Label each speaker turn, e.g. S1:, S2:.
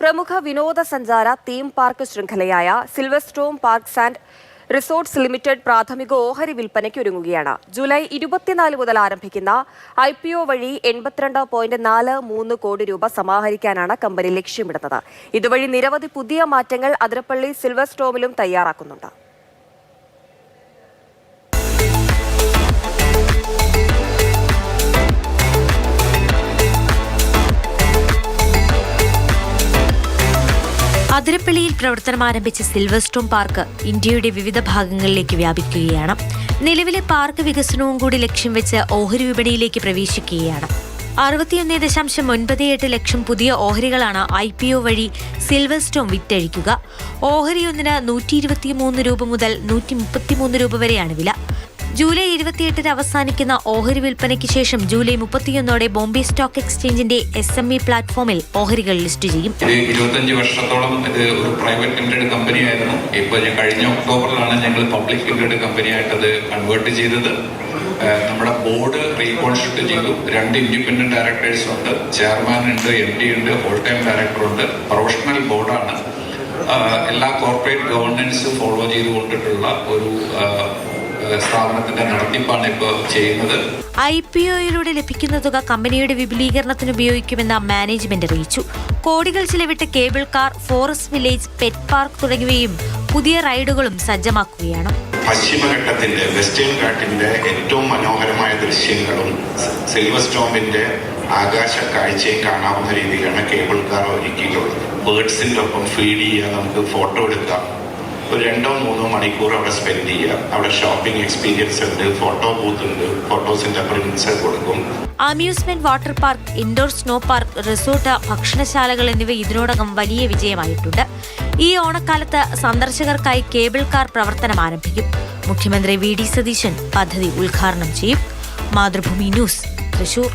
S1: പ്രമുഖ വിനോദസഞ്ചാര theme park ശൃംഖലയായ Silverstorm parks and resorts limited പ്രാഥമിക ഓഹരി വിൽപ്പനയ്ക്ക് ഒരുങ്ങുകയാണ്. ജൂലൈ 24 മുതൽ ആരംഭിക്കുന്ന IPO വഴി 82.43 കോടി രൂപ സമാഹരിക്കാനാണ് കമ്പനി ലക്ഷ്യമിടുന്നത്. ഇതുവഴി നിരവധി പുതിയ മാറ്റങ്ങൾ അതിരപ്പള്ളി സിൽവർസ്റ്റോമിലും തയ്യാറാക്കുന്നുണ്ട്.
S2: അതിരപ്പള്ളിയിൽ പ്രവർത്തനം ആരംഭിച്ച സിൽവർസ്റ്റോം പാർക്ക് ഇന്ത്യയുടെ വിവിധ ഭാഗങ്ങളിലേക്ക് വ്യാപിക്കുകയാണ്. നിലവിലെ പാർക്ക് വികസനവും കൂടി ലക്ഷ്യം വെച്ച് ഓഹരി വിപണിയിലേക്ക് പ്രവേശിക്കുകയാണ്. 61.98 ലക്ഷം പുതിയ ഓഹരികളാണ് IPO വഴി സിൽവർസ്റ്റോം വിറ്റഴിക്കുക. ഓഹരിയൊന്നിന് 123 രൂപ മുതൽ 133 രൂപ വരെയാണ് വില. ജൂലൈ 28 അവസാനിക്കുന്ന ഓഹരി വിൽപ്പനയ്ക്ക് ശേഷം ജൂലൈ 31 ബോംബെ സ്റ്റോക്ക് എക്സ്ചേഞ്ചിന്റെ SME പ്ലാറ്റ്ഫോമിൽ ഓഹരികൾ ലിസ്റ്റ് ചെയ്യും.
S3: 25 വർഷത്തോളം ഇത് ഒരു പ്രൈവറ്റ് ലിമിറ്റഡ് കമ്പനി ആയിരുന്നു. ഇപ്പോൾ കഴിഞ്ഞ ഒക്ടോബറിലാണ് ഞങ്ങൾ പബ്ലിക് ലിമിറ്റഡ് കമ്പനിയായിട്ട് അത് കൺവേർട്ട് ചെയ്തത്. നമ്മുടെ ബോർഡ് റീകോൺസ്റ്റിറ്റ്യൂട്ട് ചെയ്തു. 2 ഇൻഡിപെൻഡന്റ് ഡയറക്ടേഴ്സ് ഉണ്ട്, ചെയർമാൻ ഉണ്ട്, MD ഉണ്ട്, ഹോൾ ടൈം ഡയറക്ടർ ഉണ്ട്. പ്രൊഫഷണൽ ബോർഡാണ്. എല്ലാ കോർപ്പറേറ്റ് ഗവർണൻസ് ഫോളോ ചെയ്തുകൊണ്ടിട്ടുള്ള ഒരു സ്ഥാപനത്തിന്റെ നടത്തിപ്പാണ് ഇപ്പോൾ ചെയ്യുന്നത്.
S2: IPOയിലൂടെ ലഭിക്കുന്ന തുക കമ്പനിയുടെ വിപുലീകരണത്തിന് ഉപയോഗിക്കുമെന്ന് മാനേജ്മെന്റ് അറിയിച്ചു. കോടികൾ ചിലവിട്ട് cable car, forest village, pet park തുടങ്ങിയവയും പുതിയ റൈഡുകളും സജ്ജമാക്കുകയാണ്.
S4: പശ്ചിമഘട്ടത്തിന്റെ വെസ്റ്റേൺ ഘാട്ടിന്റെ ഏറ്റവും മനോഹരമായ ദൃശ്യങ്ങളും സിൽവർസ്റ്റോമിന്റെ ആകാശ കാഴ്ചയും കാണാവുന്ന രീതിയിലാണ് കേബിൾ കാർ ഒരുക്കിയിട്ടുള്ളത്. ബേർഡ്സിന്റെ ഒപ്പം ഫീഡ് ചെയ്യാൻ നമുക്ക് ഫോട്ടോ എടുക്കാം. ഒരു 2-3 മണിക്കൂർ അവിടെ സ്പെൻഡ് ചെയ്യുക. അവിടെ ഷോപ്പിംഗ് എക്സ്പീരിയൻസ് ഉണ്ട്, ഫോട്ടോ ബൂത്ത് ഉണ്ട്, ഫോട്ടോസിന്റെ പ്രിന്റ്സ് കൊടുക്കും.
S2: Amusement water park, indoor snow park, resort, ഭക്ഷണശാലകൾ എന്നിവ ഇതിനോടകം വലിയ വിജയമായിട്ടുണ്ട്. ഈ ഓണക്കാലത്ത് സന്ദർശകർക്കായി കേബിൾ കാർ പ്രവർത്തനം ആരംഭിക്കും. മുഖ്യമന്ത്രി VD സതീശൻ പദ്ധതി ഉദ്ഘാടനം ചെയ്യും. മാതൃഭൂമി ന്യൂസ്, തൃശൂർ.